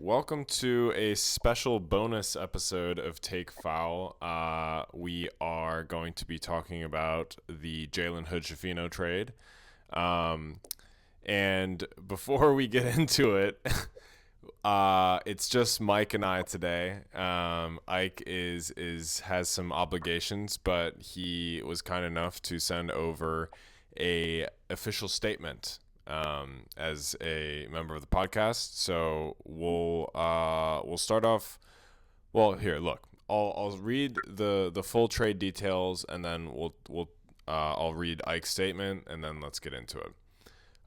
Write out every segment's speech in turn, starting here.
welcome to a special bonus episode of Take Foul. We are going to be talking about the Jalen Hood-Schifino trade. And before we get into it, it's just Mike and I today. Ike has some obligations, but he was kind enough to send over a official statement as a member of the podcast. So we'll start off. Well, here, look. I'll read the full trade details, and then I'll read Ike's statement, and then let's get into it.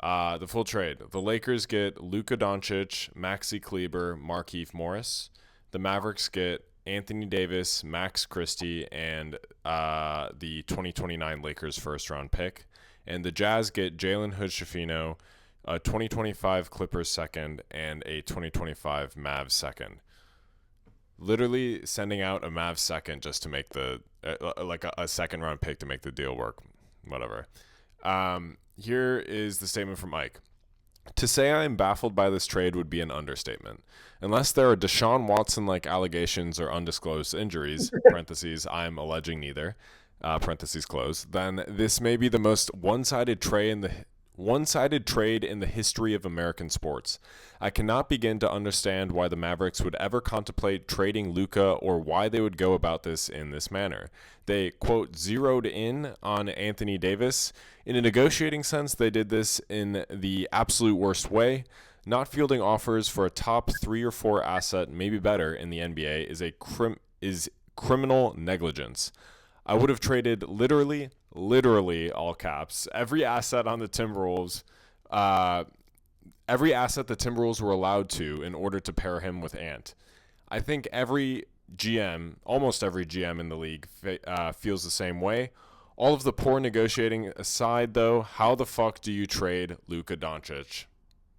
The full trade. The Lakers get Luka Doncic, Maxi Kleber, Markieff Morris. The Mavericks get Anthony Davis, Max Christie, and the 2029 Lakers first-round pick. And the Jazz get Jalen Hood-Schifino, a 2025 Clippers second, and a 2025 Mavs second. Literally sending out a Mavs second just to make the a second-round pick to make the deal work. Whatever. Here is the statement from Ike. To say I am baffled by this trade would be an understatement. Unless there are Deshaun Watson-like allegations or undisclosed injuries, parentheses, I'm alleging neither, parentheses close, then this may be the most one-sided trade in the history of American sports. I cannot begin to understand why the Mavericks would ever contemplate trading Luka or why they would go about this in this manner. They, quote, zeroed in on Anthony Davis. In a negotiating sense, they did this in the absolute worst way. Not fielding offers for a top 3 or 4 asset, maybe better, in the NBA is criminal negligence. I would have traded literally, all caps, every asset on the Timberwolves, every asset the Timberwolves were allowed to in order to pair him with Ant. I think almost every GM in the league feels the same way. All of the poor negotiating aside, though, how the fuck do you trade Luka Doncic?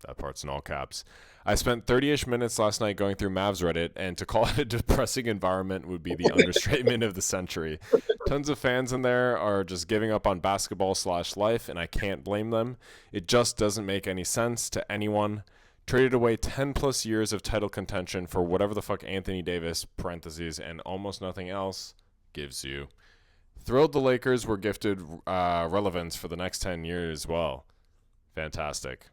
That part's in all caps. I spent 30-ish minutes last night going through Mavs Reddit, and to call it a depressing environment would be the understatement of the century. Tons of fans in there are just giving up on basketball/life, and I can't blame them. It just doesn't make any sense to anyone. Traded away 10-plus years of title contention for whatever the fuck Anthony Davis, parentheses, and almost nothing else gives you. Thrilled the Lakers were gifted relevance for the next 10 years as well. Fantastic.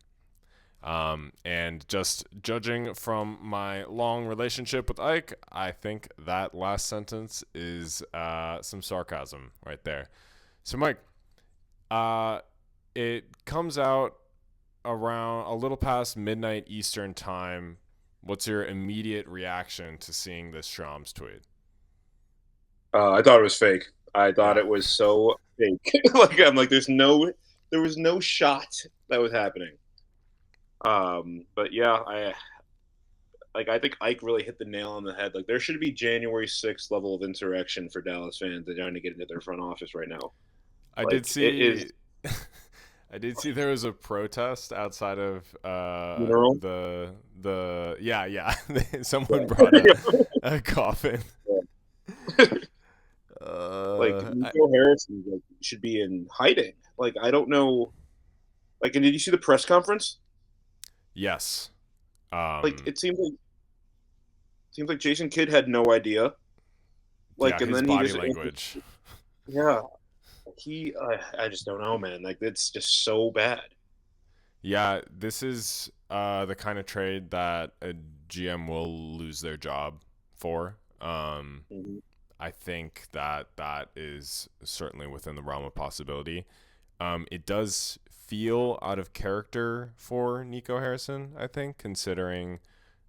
And just judging from my long relationship with Ike, I think that last sentence is some sarcasm right there. So, Mike, it comes out around a little past midnight Eastern time. What's your immediate reaction to seeing this Shams tweet? I thought it was fake. I thought it was so fake. I'm like, there was no shot that was happening. But yeah, I think Ike really hit the nail on the head. Like, there should be January 6th level of insurrection for Dallas fans that are trying to get into their front office right now. I did see there was a protest outside of the someone brought a coffin. Nico Harrison should be in hiding. Like, I don't know. Like, and did you see the press conference? Yes. It seems like Jason Kidd had no idea. Like, and his then body language. Yeah, I just don't know, man. Like, it's just so bad. Yeah, this is the kind of trade that a GM will lose their job for. I think that is certainly within the realm of possibility. It does feel out of character for Nico Harrison, I think, considering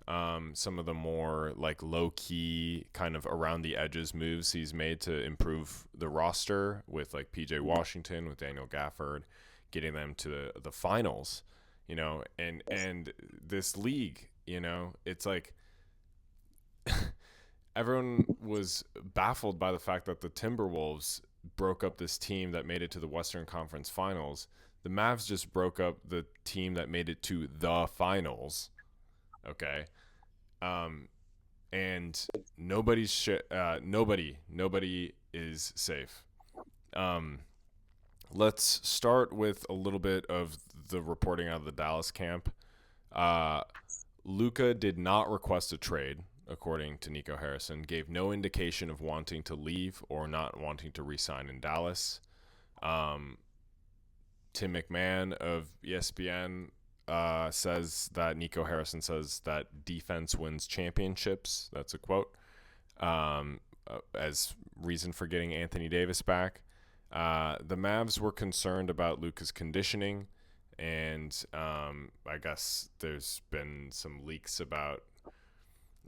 some of the more like low-key kind of around the edges moves he's made to improve the roster with like PJ Washington, with Daniel Gafford, getting them to the finals, and this league, it's like everyone was baffled by the fact that the Timberwolves broke up this team that made it to the Western Conference Finals. The Mavs just broke up the team that made it to the finals. Okay. And nobody is safe. Let's start with a little bit of the reporting out of the Dallas camp. Luka did not request a trade, according to Nico Harrison, gave no indication of wanting to leave or not wanting to re-sign in Dallas. Tim McMahon of ESPN says that Nico Harrison says that defense wins championships. That's a quote. As reason for getting Anthony Davis back. The Mavs were concerned about Luka's conditioning, and I guess there's been some leaks about,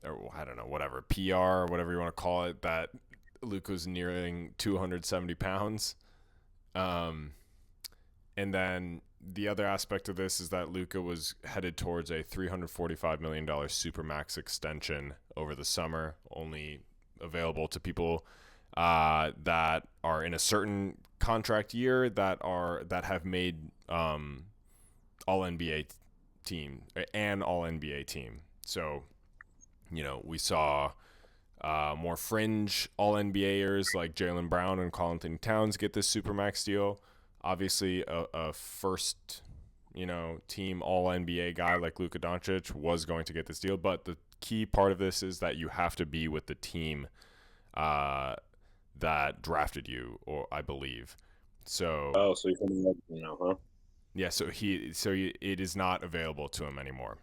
or I don't know, whatever, PR, whatever you want to call it, that Luka's nearing 270 pounds. And then the other aspect of this is that Luka was headed towards a $345 million Supermax extension over the summer, only available to people that are in a certain contract year that have made All NBA team, an All NBA team. So, we saw more fringe All NBAers like Jaylen Brown and Karl Anthony Towns get this Supermax deal. Obviously, a first, team All NBA guy like Luka Doncic was going to get this deal, but the key part of this is that you have to be with the team that drafted you, or I believe. So. Oh, so you're coming up, huh? Yeah. So it is not available to him anymore.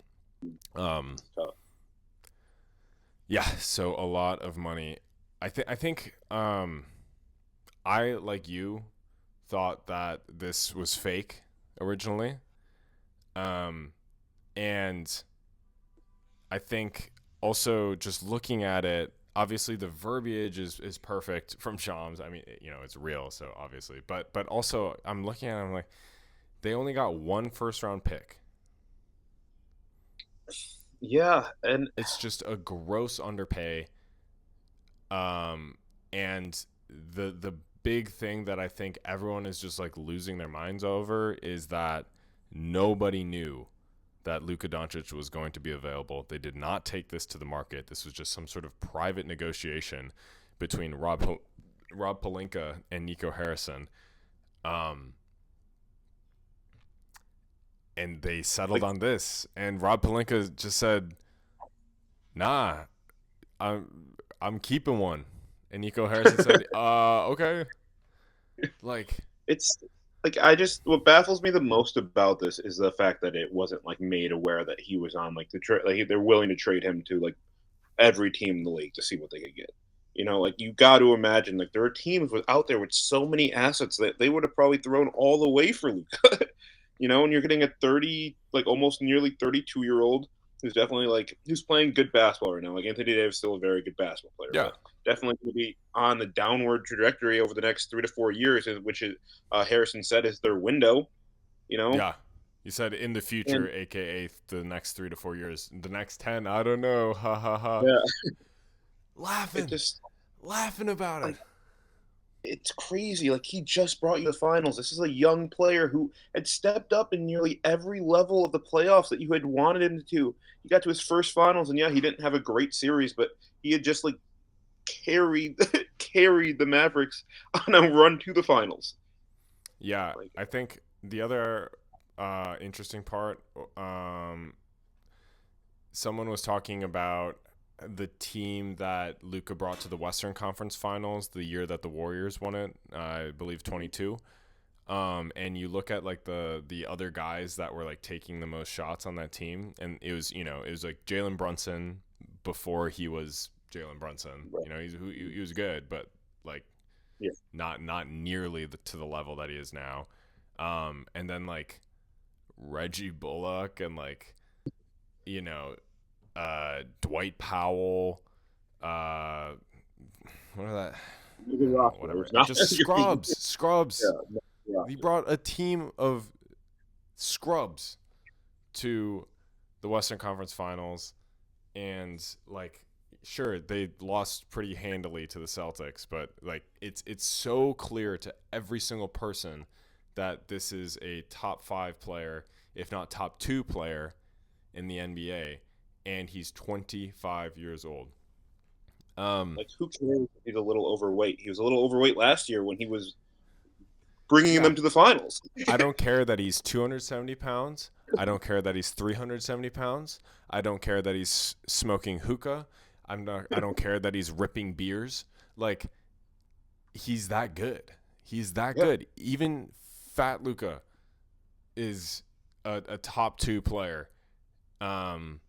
Yeah. So a lot of money. I think I, like you, thought that this was fake originally. And I think also just looking at it, obviously the verbiage is perfect from Shams. I mean, it's real, so obviously. But also I'm looking at it, I'm like, they only got one first round pick. Yeah, and it's just a gross underpay. And the big thing that I think everyone is just like losing their minds over is that nobody knew that Luka Doncic was going to be available. They did not take this to the market. This was just some sort of private negotiation between Rob Pelinka and Nico Harrison. And they settled on this. And Rob Pelinka just said, "Nah, I'm keeping one." And Nico Harrison said, okay. It's like, what baffles me the most about this is the fact that it wasn't like made aware that he was on like the trade. Like, they're willing to trade him to like every team in the league to see what they could get. Like, you got to imagine, like, there are teams out there with so many assets that they would have probably thrown all the way for Luka. And you're getting a 30, like almost nearly 32-year-old who's definitely who's playing good basketball right now. Like, Anthony Davis is still a very good basketball player. Yeah. Definitely going to be on the downward trajectory over the next 3 to 4 years, which is Harrison said is their window. Yeah, he said in the future, aka the next 3 to 4 years, the next 10, I don't know, ha ha ha. Yeah, laughing about it. It's crazy. Like, he just brought you the finals. This is a young player who had stepped up in nearly every level of the playoffs that you had wanted him to. He got to his first finals, and yeah, he didn't have a great series, but he had just carried the Mavericks on a run to the finals. Yeah, I think the other interesting part, someone was talking about the team that Luka brought to the Western Conference Finals the year that the Warriors won it, I believe 22. And you look at the other guys that were taking the most shots on that team, and it was like Jalen Brunson before he was Jalen Brunson. Right. He was good, but not nearly to the level that he is now. And then Reggie Bullock and Dwight Powell, what are that? Whatever. Just scrubs. Yeah. He brought a team of scrubs to the Western Conference Finals, and sure, they lost pretty handily to the Celtics, but it's so clear to every single person that this is a top 5 player, if not top 2 player in the NBA. And he's 25 years old. Who cares if he's a little overweight? He was a little overweight last year when he was bringing them to the finals. I don't care that he's 270 pounds. I don't care that he's 370 pounds. I don't care that he's smoking hookah. I don't care that he's ripping beers. Like, he's that good. He's that Yeah. good. Even Fat Luka is a top 2 player on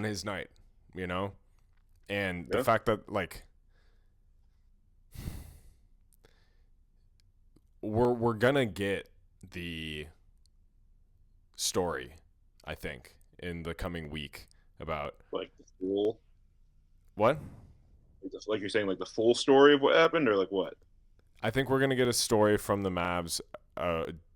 his night, you know? And the Yeah. fact that, like, we're gonna get the story, I think, in the coming week about Like the full, what? like you're saying, like the full story of what happened, or like what? I think we're gonna get a story from the Mavs,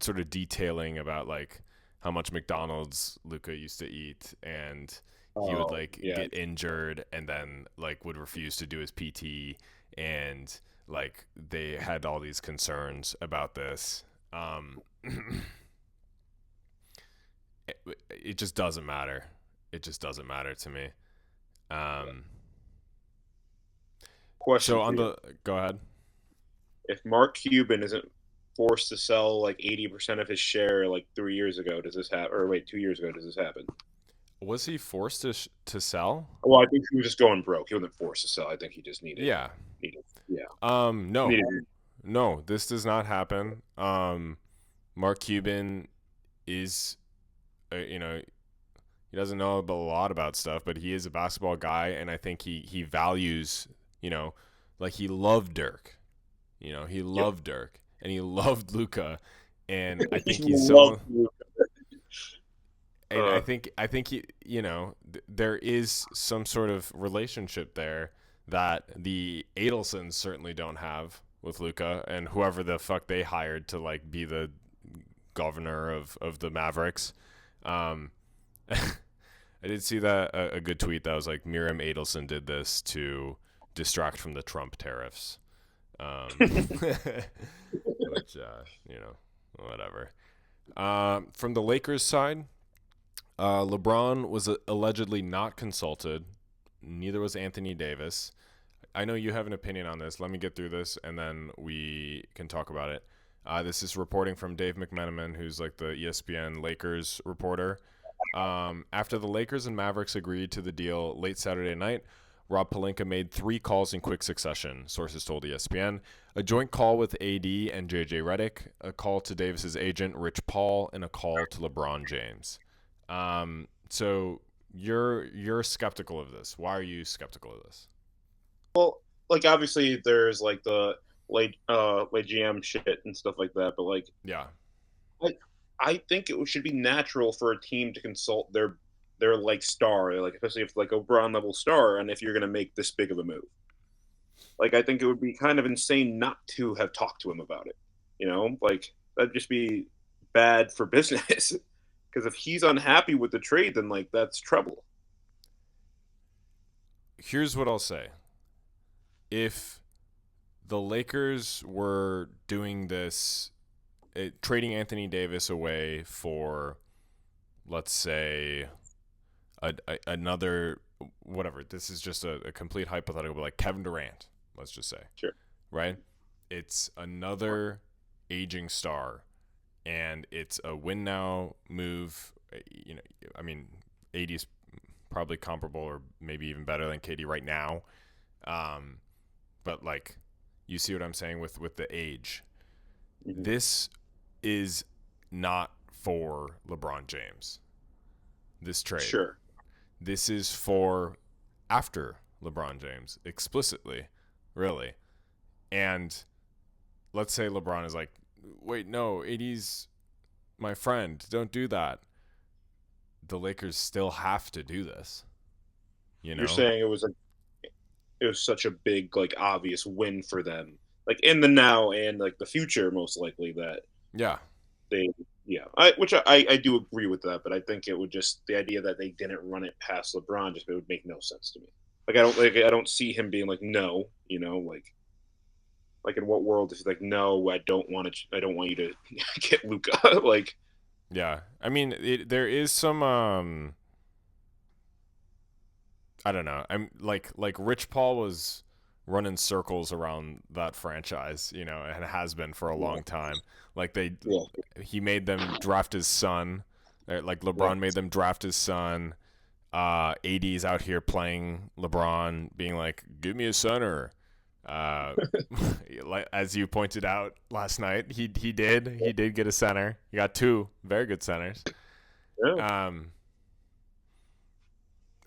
sort of detailing about like how much McDonald's Luka used to eat, and he would Oh, like yeah. get injured and then like would refuse to do his PT, and like they had all these concerns about this. It just doesn't matter. It just doesn't matter to me. Um, Question so for on you: the go ahead. if Mark Cuban isn't forced to sell like 80% of his share like 3 years ago, does this happen? Or wait, 2 years ago, does this happen? Was he forced to sell? Well, I think he was just going broke. He wasn't forced to sell. I think he just Yeah. yeah, No, needed. no, this does not happen. Mark Cuban is, he doesn't know a lot about stuff, but he is a basketball guy, and I think he values, like he loved Dirk. He Yep. loved Dirk, and he loved Luka, and I He think he's loved someone. Luka. And I think he, there is some sort of relationship there that the Adelsons certainly don't have with Luka and whoever the fuck they hired to like be the governor of the Mavericks. I did see that a good tweet that was like Miriam Adelson did this to distract from the Trump tariffs, which whatever. From the Lakers side. LeBron was allegedly not consulted. Neither was Anthony Davis. I know you have an opinion on this. Let me get through this, and then we can talk about it. This is reporting from Dave McMenamin, who's like the ESPN Lakers reporter. After the Lakers and Mavericks agreed to the deal late Saturday night, Rob Pelinka made 3 calls in quick succession, sources told ESPN. A joint call with AD and JJ Redick, a call to Davis's agent, Rich Paul, and a call to LeBron James. So you're skeptical of this. Why are you skeptical of this? Well, like obviously there's like the late GM shit and stuff like that, but like Yeah. I think it should be natural for a team to consult their like star, like especially if like a LeBron level star, and if you're gonna make this big of a move. Like I think it would be kind of insane not to have talked to him about it. Like that'd just be bad for business. Because if he's unhappy with the trade, then like that's trouble. Here's what I'll say. If the Lakers were doing this, trading Anthony Davis away for, let's say, another, whatever, this is just a complete hypothetical, but like Kevin Durant, let's just say. Sure. Right? It's another aging star, and it's a win now move. I mean, AD is probably comparable or maybe even better than KD right now. But like, you see what I'm saying with the age. Mm-hmm. This is not for LeBron James. This trade. Sure. This is for after LeBron James, explicitly, really. And let's say LeBron is like, wait, no, AD's my friend. Don't do that. The Lakers still have to do this. You're saying it was such a big like obvious win for them, like in the now and like the future, most likely that Yeah. they I do agree with that, but I think it would just the idea that they didn't run it past LeBron just it would make no sense to me. Like I don't see him being like no, like in what world is he like no I don't want you to get Luka like Yeah. I mean, there is some I don't know. I'm like Rich Paul was running circles around that franchise, and has been for a long time. Like yeah he made them draft his son Like LeBron made them draft his son. AD's out here playing LeBron, being like, "Give me a center." Like as you pointed out last night, he did get a center. He got two very good centers. Yeah.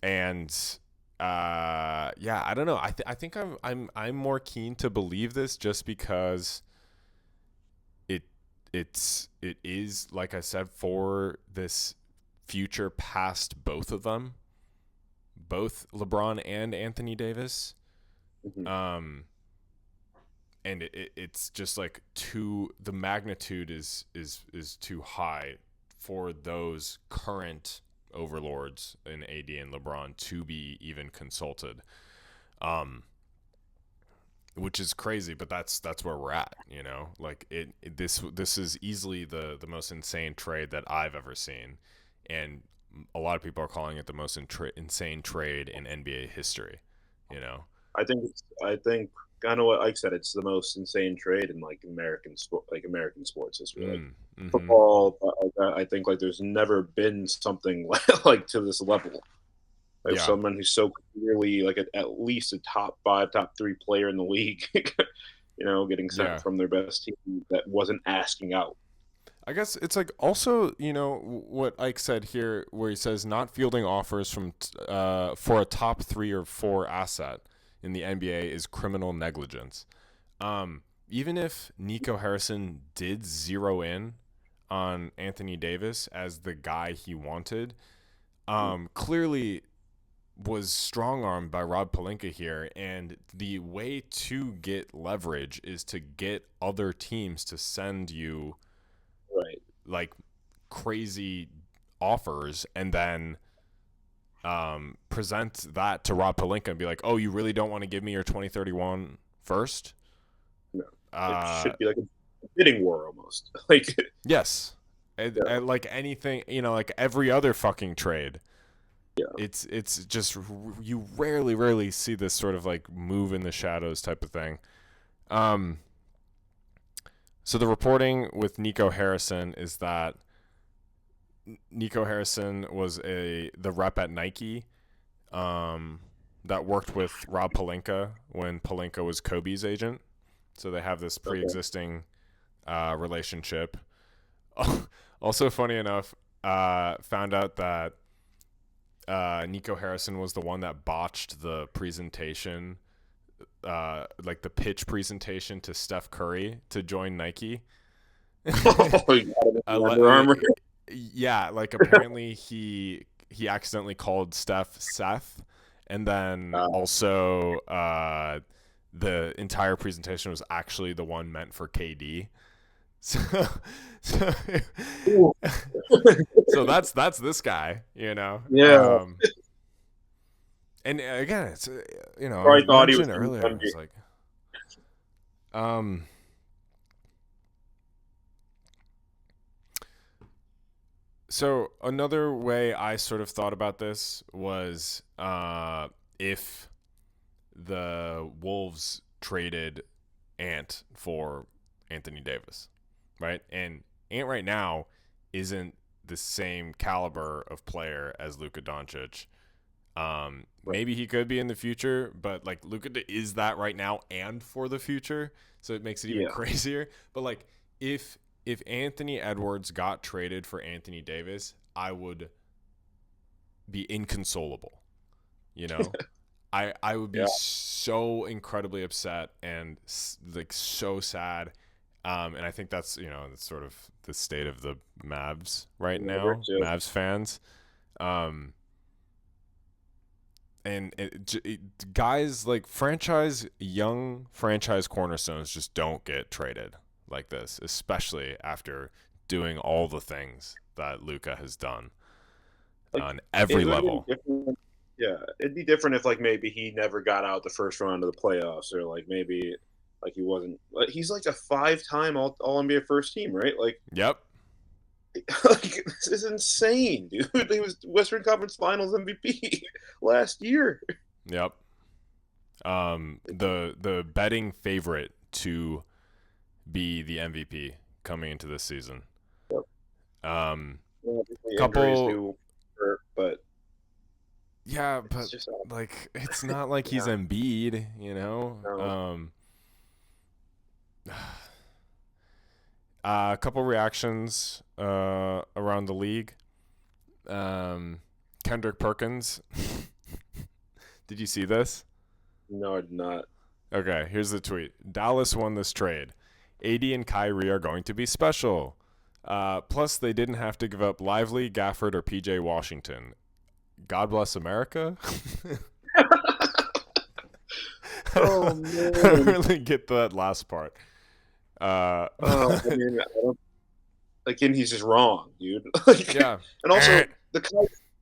And yeah, I don't know. I think I'm more keen to believe this just because it is, like I said, for this future past both of them, both LeBron and Anthony Davis. Mm-hmm. And it's just like the magnitude is too high for those current overlords in AD and LeBron to be even consulted. Which is crazy, but that's where we're at, you know. Like this is easily the most insane trade that I've ever seen, and a lot of people are calling it the most insane trade in NBA history, you know. I think I know what Ike said. It's the most insane trade in like American sports history, like Mm-hmm. football. I think like there's never been something like to this level. Like Yeah, someone who's so clearly like at least a top 5, top 3 player in the league, getting sent yeah. from their best team that wasn't asking out. I guess it's like also, you know, what Ike said here, where he says not fielding offers from for a top 3 or 4 asset in the NBA is criminal negligence. Even if Nico Harrison did zero in on Anthony Davis as the guy he wanted, clearly was strong armed by Rob Pelinka here, and the way to get leverage is to get other teams to send you Right. like crazy offers, and then present that to Rob Pelinka and be like, "Oh, you really don't want to give me your 2031 first?" No. It Uh, should be like a bidding war almost. Like yes, yeah. and like anything, you know, like every other fucking trade. Yeah. It's just you rarely see this sort of like move in the shadows type of thing. Um, so the reporting with Nico Harrison is that Nico Harrison was the rep at Nike, that worked with Rob Pelinka when Pelinka was Kobe's agent. So they have this Okay. pre-existing relationship. Also, funny enough, found out that Nico Harrison was the one that botched the presentation, like the pitch presentation to Steph Curry to join Nike. Oh, you got him in the Under uh, Armour. yeah, like apparently he accidentally called Steph Seth, and then also the entire presentation was actually the one meant for KD. So, so, so that's this guy, you know. Yeah. And again, it's you know, I Probably thought he was mentioned going to be earlier, I done. was like, um, so another way I sort of thought about this was if the Wolves traded Ant for Anthony Davis, right? And Ant right now isn't the same caliber of player as Luka Doncic. Right. Maybe he could be in the future, but like Luka is that right now and for the future, so it makes it even Yeah. crazier. But like if Anthony Edwards got traded for Anthony Davis, I would be inconsolable. You know, I would be Yeah. so incredibly upset and like so sad. And I think that's, you know, that's sort of the state of the Mavs right Never now, too. Mavs fans. And guys like young franchise cornerstones just don't get traded like this, especially after doing all the things that Luka has done Like on every it would have been level. different. Yeah, it'd be different if like maybe he never got out the first round of the playoffs, or like maybe like he wasn't. Like, he's like a 5-time All NBA first team, right? Like, Yep. like this is insane, dude. He was Western Conference Finals MVP last year. Yep. The betting favorite to be the MVP coming into this season. Yep. The injuries couple. do hurt, but Yeah, it's but just like it's not like he's yeah. Embiid, you know. No. A couple reactions around the league. Kendrick Perkins. Did you see this? No, I did not. Okay, here's the tweet. Dallas won this trade. AD and Kyrie are going to be special. Plus, they didn't have to give up Lively, Gafford, or PJ Washington. God bless America. Oh I don't man. really get that last part. I mean, again, he's just wrong, dude. Like, Yeah. and also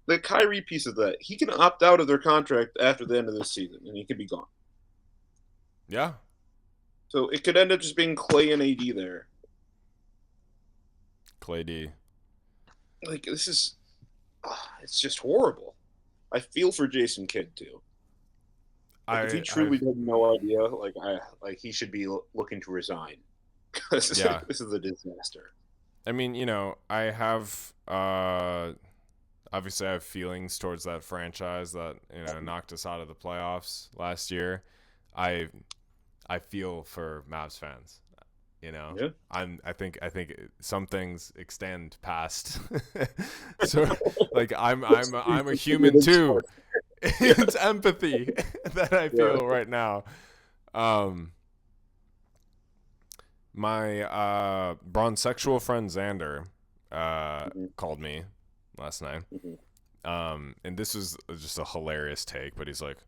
the Kyrie piece of that, he can opt out of their contract after the end of this season, and he could be gone. Yeah. So it could end up just being Clay and AD there. Clay D. Like this is, it's just horrible. I feel for Jason Kidd too. Like if he I've truly has no idea, like he should be looking to resign. this is yeah. this is a disaster. I mean, I have obviously I have feelings towards that franchise that, knocked us out of the playoffs last year. I feel for Mavs fans. Yeah. I think some things extend past. So like I'm a human too. It's empathy that I feel right now. My bronsexual friend Xander called me last night. And this was just a hilarious take, but he's like,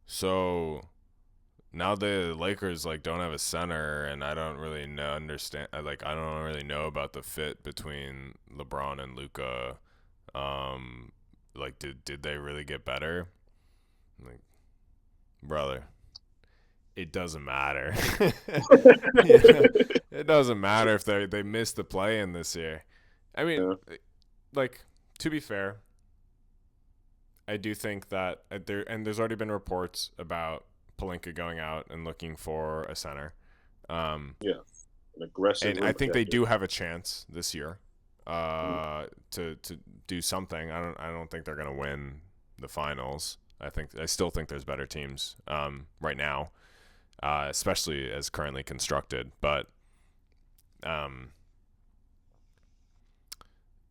so now the Lakers like don't have a center, and I don't really understand. I don't really know about the fit between LeBron and Luka. Like did they really get better? I'm like, brother, it doesn't matter. It doesn't matter if they missed the play in this year. I mean, like, to be fair, I do think that there's already been reports about Pelinka going out and looking for a center. An aggressive. And I think they do have a chance this year to do something. I don't think they're gonna win the finals. I still think there's better teams right now, especially as currently constructed. But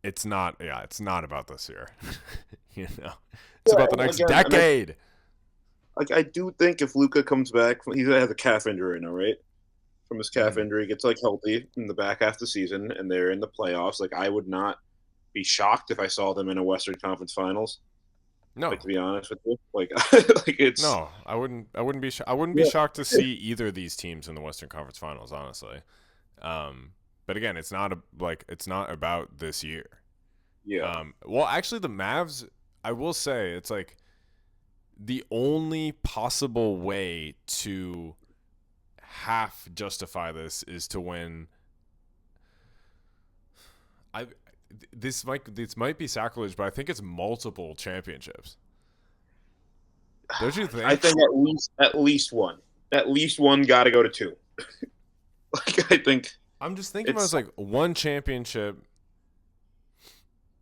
it's not about this year. It's about the next decade. I do think if Luka comes back, he has a calf injury now, right? From his calf injury, gets like healthy in the back half of the season, and they're in the playoffs. Like I would not be shocked if I saw them in a Western Conference Finals. No, like, to be honest with you, like it's no, I wouldn't be be shocked to see either of these teams in the Western Conference Finals, honestly. But again, it's not about this year. Yeah. Well, actually, the Mavs, I will say, it's like the only possible way to half justify this is to win. This might be sacrilege, but I think it's multiple championships. Don't you think? I think at least one got to go to two. Like I think I'm just thinking about like one championship.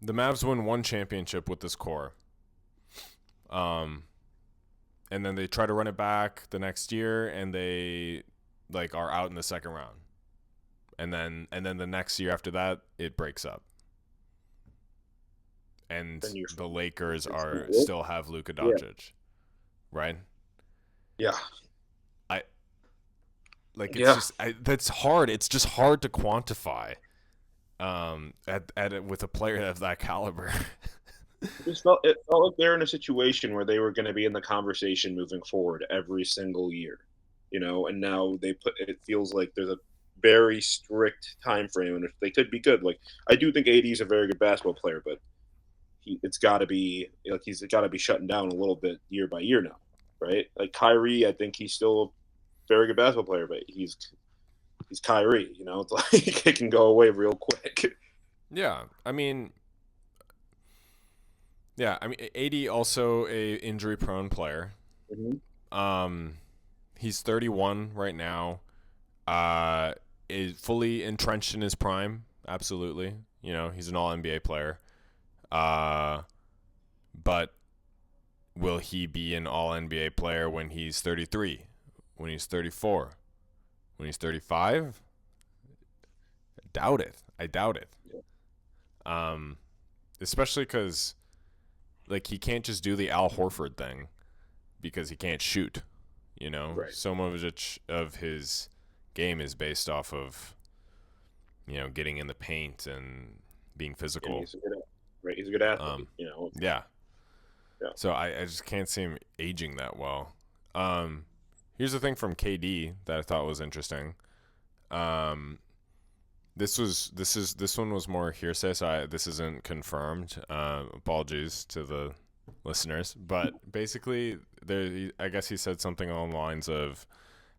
The Mavs win one championship with this core. And then they try to run it back the next year, and they like are out in the second round. And then the next year after that, it breaks up. And the Lakers still have Luka Doncic, right? Yeah. That's hard. It's just hard to quantify. With a player of that caliber. It felt like they're in a situation where they were going to be in the conversation moving forward every single year, and now it feels like there's a very strict time frame in which they could be good. Like I do think AD is a very good basketball player, but he's got to be shutting down a little bit year by year now, right? Like Kyrie, I think he's still a very good basketball player, but he's Kyrie, it's like it can go away real quick. Yeah, I mean, AD also a injury prone player. Mm-hmm. He's 31 right now. Is fully entrenched in his prime. Absolutely, he's an All NBA player. But will he be an all NBA player when he's 33, when he's 34, when he's 35? I doubt it. Especially because like he can't just do the Al Horford thing because he can't shoot. You know, Right. so much of his game is based off of getting in the paint and being physical. He's a good, right. He's a good athlete. Yeah. Yeah. So I just can't see him aging that well. Here's the thing from KD that I thought was interesting. This one was more hearsay, so this isn't confirmed. Apologies to the listeners, but basically, I guess he said something along the lines of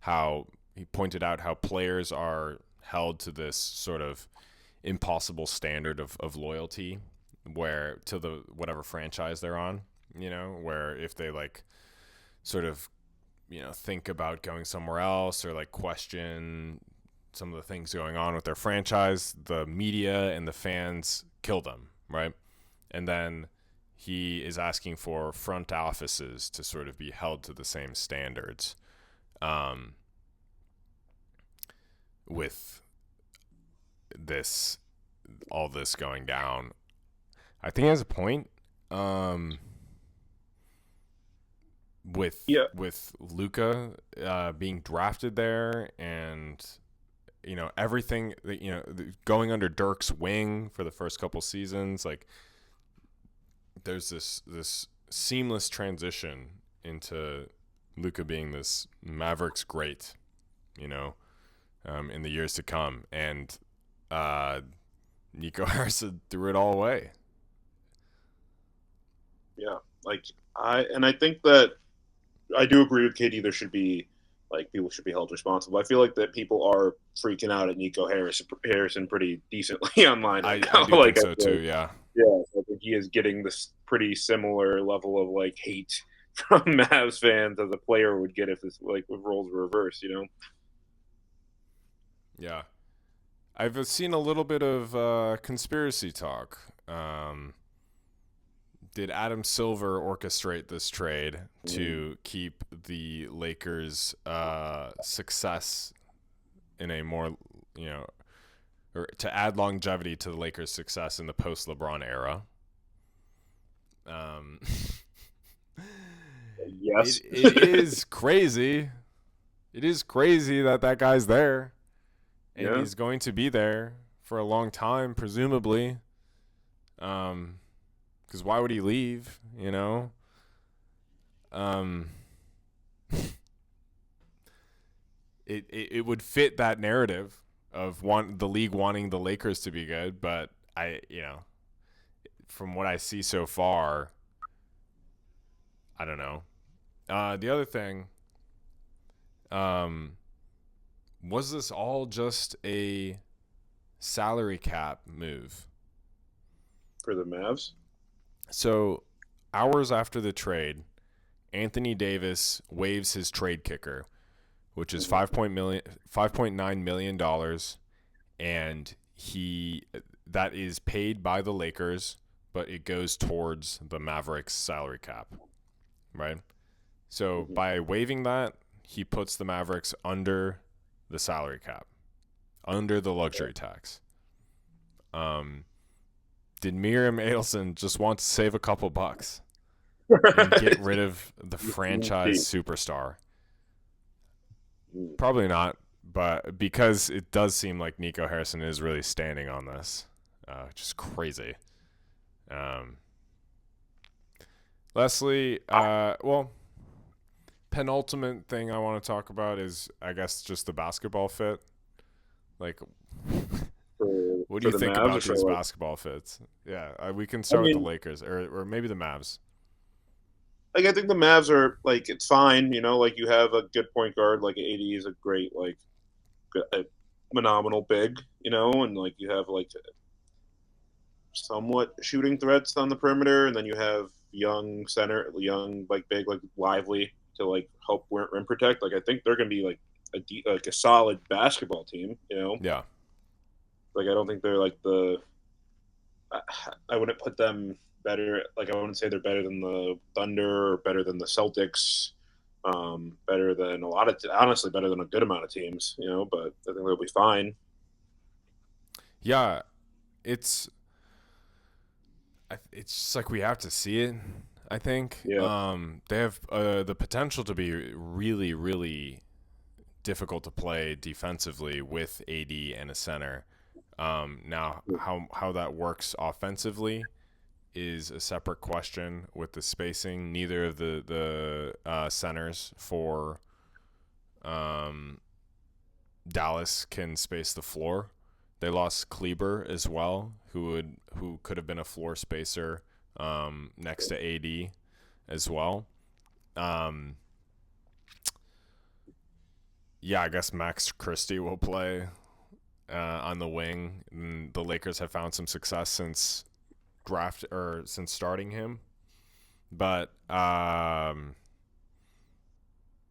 how he pointed out how players are held to this sort of impossible standard of loyalty, where to the whatever franchise they're on, where if they like sort of think about going somewhere else or like question some of the things going on with their franchise, the media and the fans kill them, right? And then he is asking for front offices to sort of be held to the same standards with all this going down. I think he has a point. With Luka being drafted there and everything, going under Dirk's wing for the first couple seasons, like there's this seamless transition into Luka being this Mavericks great, in the years to come, and Nico Harrison threw it all away. Yeah, I think that I do agree with KD. There should be people should be held responsible. I feel like that people are freaking out at Nico Harrison pretty decently online. I do think so too. Yeah. Yeah, I think he is getting this pretty similar level of hate from Mavs fans as a player would get if roles were reversed. Yeah, I've seen a little bit of conspiracy talk. Did Adam Silver orchestrate this trade to keep the Lakers' success in a more, or to add longevity to the Lakers' success in the post-LeBron era? Yes. It is crazy. It is crazy that guy's there. And he's going to be there for a long time, presumably. Because why would he leave? It would fit that narrative of the league wanting the Lakers to be good, but from what I see so far, I don't know. The other thing, was this all just a salary cap move for the Mavs? So, hours after the trade, Anthony Davis waives his trade kicker, which is $5.9 million, and that is paid by the Lakers, but it goes towards the Mavericks salary cap, right? So by waiving that, he puts the Mavericks under the salary cap, under the luxury tax. Did Miriam Adelson just want to save a couple bucks and get rid of the franchise superstar? Probably not, but because it does seem like Nico Harrison is really standing on this, which is crazy. Leslie, penultimate thing I want to talk about is, I guess, just the basketball fit. What do you think about these basketball fits? Yeah, we can start with the Lakers or maybe the Mavs. I think the Mavs are it's fine. You have a good point guard. AD is a great a phenomenal big. And you have somewhat shooting threats on the perimeter, and then you have young center, big, Lively to help rim protect. I think they're going to be a solid basketball team. Yeah. I don't think they're I wouldn't put them better. Like I wouldn't say they're better than the Thunder or better than the Celtics. Better than a lot of, honestly, better than a good amount of teams, but I think they'll be fine. Yeah, it's it's just like we have to see it. I think Yeah. they have the potential to be really, really difficult to play defensively with AD and a center. Now, how that works offensively is a separate question with the spacing. Neither of the centers for Dallas can space the floor. They lost Kleber as well, who could have been a floor spacer next to AD as well. Yeah, I guess Max Christie will play on the wing. And the Lakers have found some success since starting him, but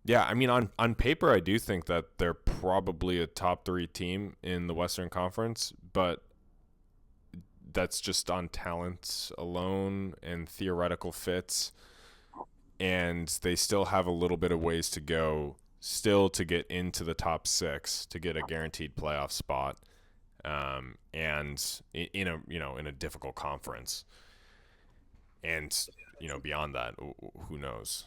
yeah, I mean on paper I do think that they're probably a top 3 team in the Western Conference, but that's just on talent alone and theoretical fits, and they still have a little bit of ways to go still to get into the top 6 to get a guaranteed playoff spot, and in a difficult conference, and beyond that, who knows.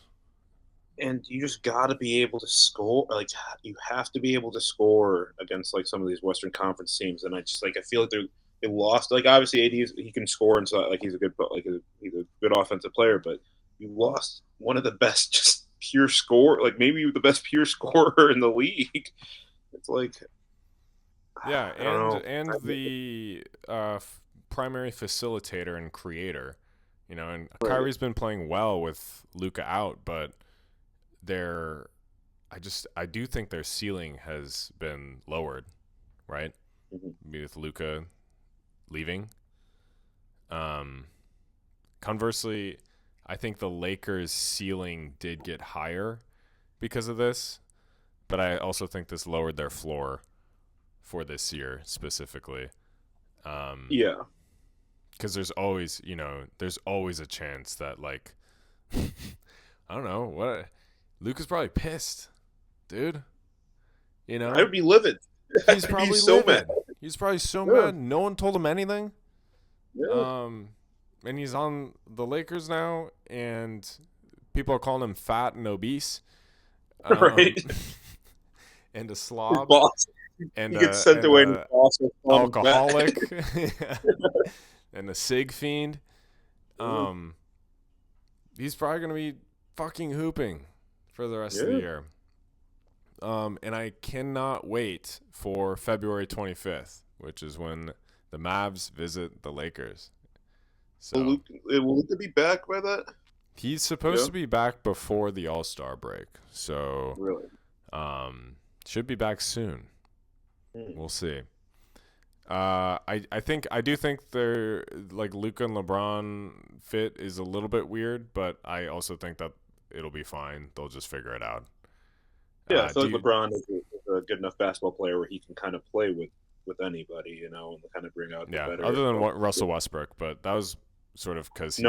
And you just got to be able to score. Like you have to be able to score against like some of these Western Conference teams. And I just like I feel like they lost. Like obviously AD he can score and so like he's a good he's a good offensive player, but you lost one of the best just pure score. Like maybe the best pure scorer in the league. It's like Yeah, I don't know. and the primary facilitator and creator, and Right. Kyrie's been playing well with Luka out, but I do think their ceiling has been lowered, right? Mm-hmm. With Luka leaving. Conversely, I think the Lakers' ceiling did get higher because of this, but I also think this lowered their floor for this year specifically. Yeah. Because there's always a chance that like, I don't know what, Luka's probably pissed, dude. I would be livid. He's I'd be probably so livid. mad. He's probably so Yeah. mad. No one told him anything. Yeah. And he's on the Lakers now, and people are calling him fat and obese, Right. and a His slob, boss. and He gets sent away and his boss will call him back. alcoholic, and a sig fiend. He's probably gonna be fucking hooping for the rest of the year. And I cannot wait for February 25th, which is when the Mavs visit the Lakers. So Will Luka be back by that? he's supposed to be back before the All-Star break. So Really? should be back soon. We'll see. I do think they're like Luka and LeBron fit is a little bit weird, but I also think that it'll be fine. They'll just figure it out. Yeah, I feel like LeBron is a good enough basketball player where he can kind of play with anybody, and kind of bring out the better. Other than Russell Westbrook, but that was sort of because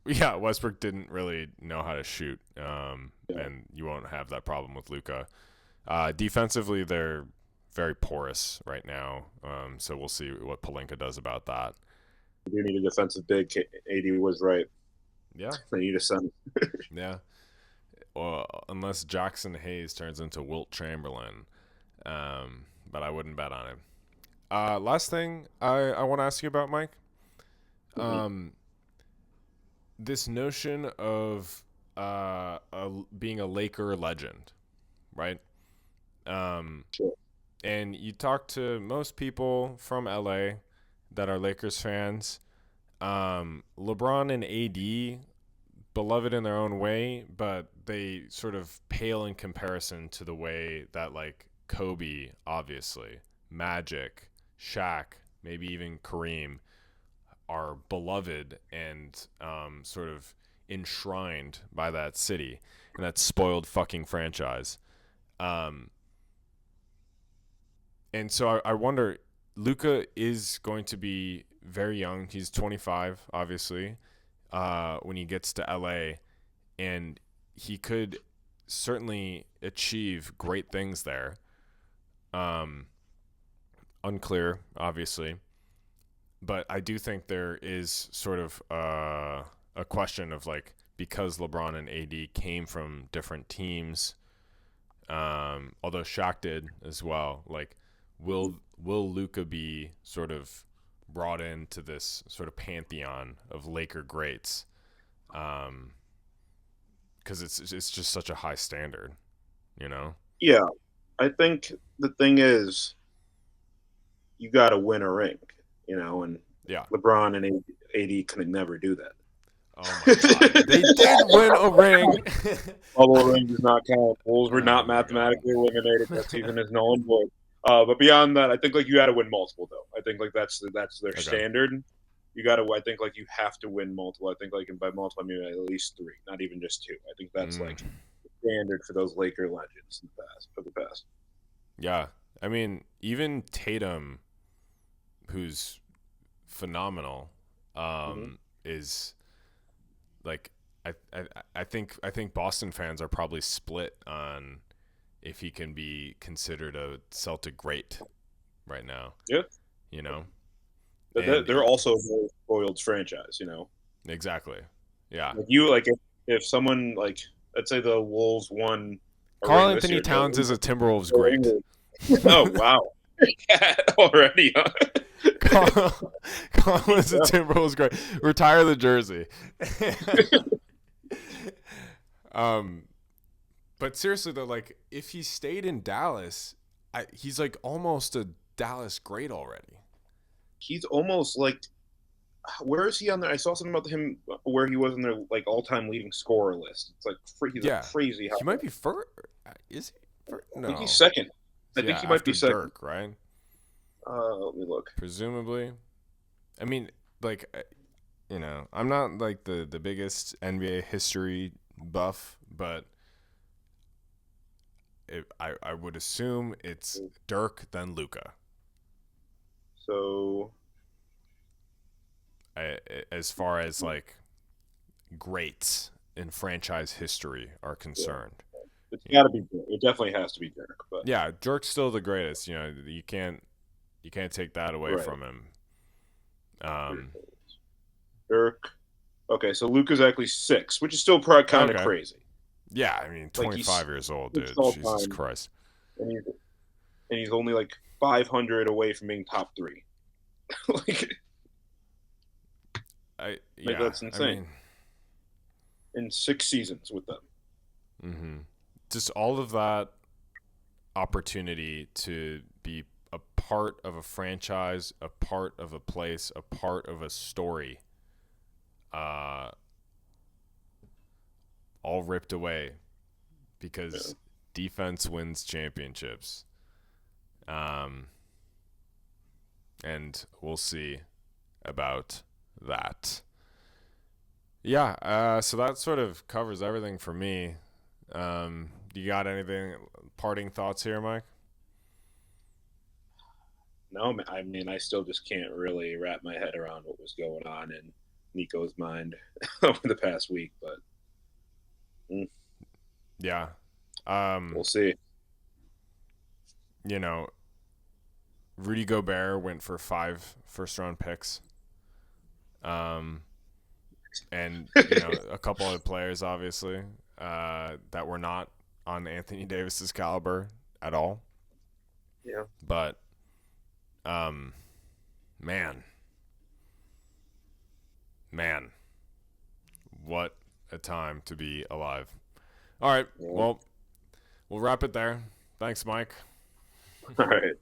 Westbrook didn't really know how to shoot, and you won't have that problem with Luka. Defensively, they're very porous right now, so we'll see what Pelinka does about that. You do need a defensive big. AD was right. Yeah, they need a center. Yeah. Well, unless Jackson Hayes turns into Wilt Chamberlain, but I wouldn't bet on him. Last thing I want to ask you about, Mike. This notion of being a Laker legend, right? Sure. And you talk to most people from LA that are Lakers fans. LeBron and AD, beloved in their own way, but they sort of pale in comparison to the way that like Kobe, obviously, Magic, Shaq, maybe even Kareem are beloved and sort of enshrined by that city and that spoiled fucking franchise. And so I wonder, Luka is going to be very young. He's 25, obviously, when he gets to LA, and he could certainly achieve great things there. Unclear, obviously, but I do think there is sort of a question of like, because LeBron and AD came from different teams, although Shaq did as well. Like, will Luka be sort of brought into this sort of pantheon of Laker greats? Because it's just such a high standard, you know? Yeah, I think the thing is, you got to win a ring, and Yeah. LeBron and AD could never do that. Oh my God, they did win a ring. Bubble ring does not count. Bulls were Oh not my mathematically God. eliminated. That season is null and void. But beyond that, I think like you got to win multiple though. I think like that's their Okay. standard. You got to. I think like you have to win multiple. I think like by multiple I mean at least 3, not even just 2. I think that's like the standard for those Laker legends in the past. Yeah, I mean, even Tatum, who's phenomenal, is like I think Boston fans are probably split on if he can be considered a Celtic great right now. Yeah, they're also a very spoiled franchise. Exactly. Yeah. Like you like if someone like let's say the Wolves won a Carl ring this Anthony year, Towns is a Timberwolves great. Oh wow, already. Carl is a Timberwolves great. Retire the jersey. But seriously though, like if he stayed in Dallas, he's like almost a Dallas great already. He's almost like, where is he on there? I saw something about him where he was in their like all-time leading scorer list. It's like he's like crazy. He might be first. Is he? No, I think he's second. I think he might be second. Dirk, right? Let me look. Presumably. I mean, like, I'm not like the biggest NBA history buff, but I would assume it's Dirk then Luka. So, as far as like greats in franchise history are concerned, it's got to be Dirk. It definitely has to be Dirk. But yeah, Dirk's still the greatest. You can't take that away from him. Dirk. Okay, so Luka's actually 6, which is still probably kind of crazy. Yeah, I mean, 25 years old, dude. Jesus Christ. And he's only like 500 away from being top 3. That's insane. I mean, in 6 seasons with them. Just all of that opportunity to be a part of a franchise, a part of a place, a part of a story, all ripped away because defense wins championships. And we'll see about that. Yeah, so that sort of covers everything for me. You got anything, parting thoughts here, Mike? No, I mean, I still just can't really wrap my head around what was going on in Nico's mind over the past week, but yeah, we'll see. Rudy Gobert went for 5 first-round picks, and a couple other players, obviously, that were not on Anthony Davis's caliber at all. Yeah, but man, what a time to be alive. All right, well, we'll wrap it there. Thanks, Mike. All right.